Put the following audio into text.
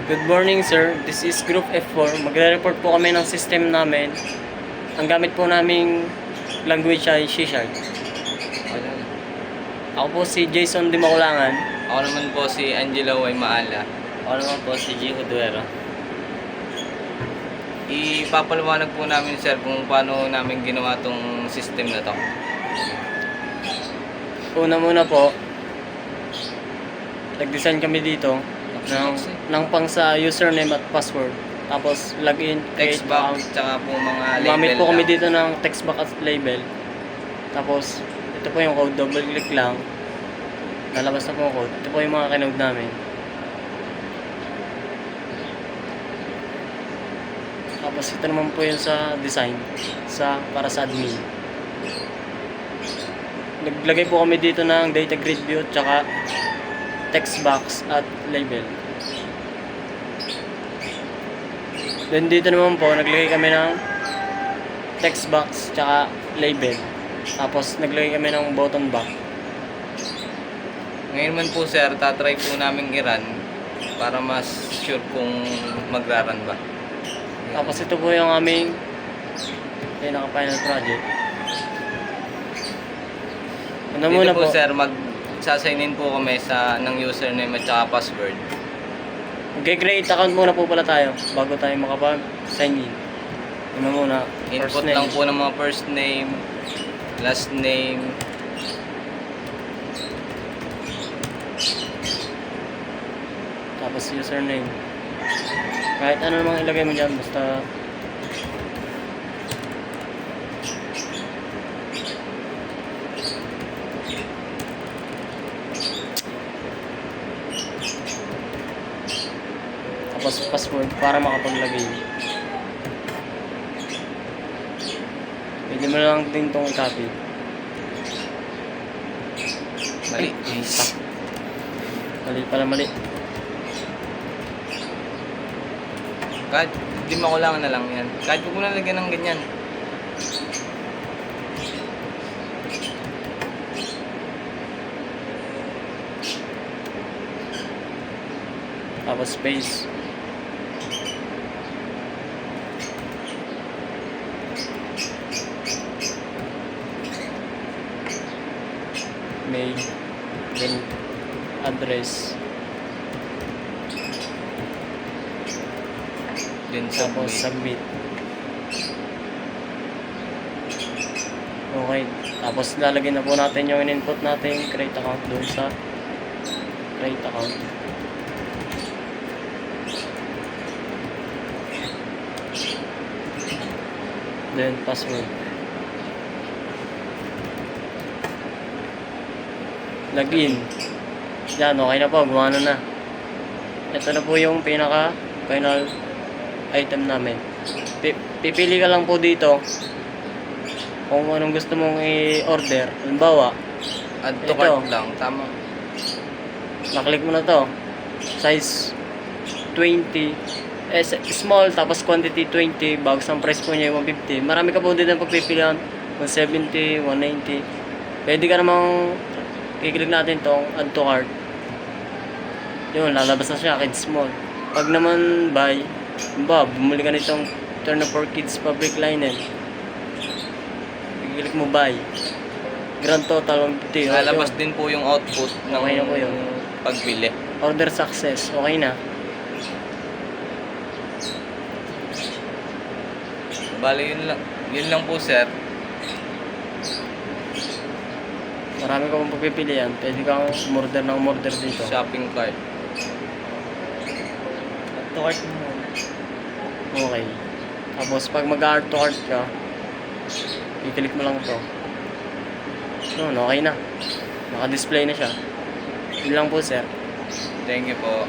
Good morning, sir. This is Group F4. Magre-report po kami ng system namin. Ang gamit po naming language ay C-Sharp. Ako po si Jason Dimakulangan. Ako naman po si Angelo Way Maala. Ako naman po si G. Huduero. Ipapaliwanag po namin, sir, kung paano namin ginawa tong system na to. Una po, nag-design kami dito ng pang sa username at password. Tapos login, create Text box, account. tsaka po mga label Gumamit po kami lang. dito ng text box at label. Tapos ito po yung code, double click lang. Lalabas na po yung code. Ito po yung mga kinode namin. Tapos ito naman po yung sa design, para sa admin. Naglagay po kami dito ng data grid view tsaka text box at label. Then dito naman po naglagay kami ng text box tsaka label. Tapos naglagay kami ng button back. Ngayon man po, sir, tatry po namin i-run para mas sure kung magra-run ba. Tapos ito po yung aming pinaka-final project. Ano Dito muna po, po? sir, mag-sign in po kami ng username at saka password. Mag-create account muna po pala tayo bago tayo makapag-sign in. Ano muna? Input First lang name. po ng mga first name, last name, Tapos username. Kahit ano namang ilagay mo dyan, basta tapos password para makapaglagay. Pwede mo lang din itong i-copy. mali. Mali pala, mali. Kahit di makulangan na lang yan. Kahit huwag mo na lagyan ng ganyan. Tapos space. Mail. Then address. Then Tapos submit. submit. Okay. Tapos lalagyan na po natin yung input natin create account doon sa create account. Then password. Login. Yan, okay na po. Gumana na. Ito na po yung pinaka final item namin. Pipili ka lang po dito kung anong gusto mong i-order. Halimbawa, Add to ito. cart lang. Tama. naklik mo na to. Size 20. Small, tapos quantity 20. Bags ang price po niya yung 150. Marami ka po dito ang pagpipilian. 170, 190. Pwede ka namang kiklik natin tong add to cart. Yun, lalabas na siya, kids small. Pag naman buy, bumili ka nitong turn for kids fabric linen. Kiklik mo buy. Grand total 150. Lalabas din po yung output ng Okay na po yun. pagbili. Order success. Okay na. Bale, yun lang po, sir. Marami ka pong pagpipilian. Pwede kang umorder ng umorder dito. Shopping cart. Add to cart mo. Okay. Tapos pag mag-add to cart ka, i-click mo lang to. Yun, okay na. Naka-display na siya. Yun lang po, sir. Thank you po.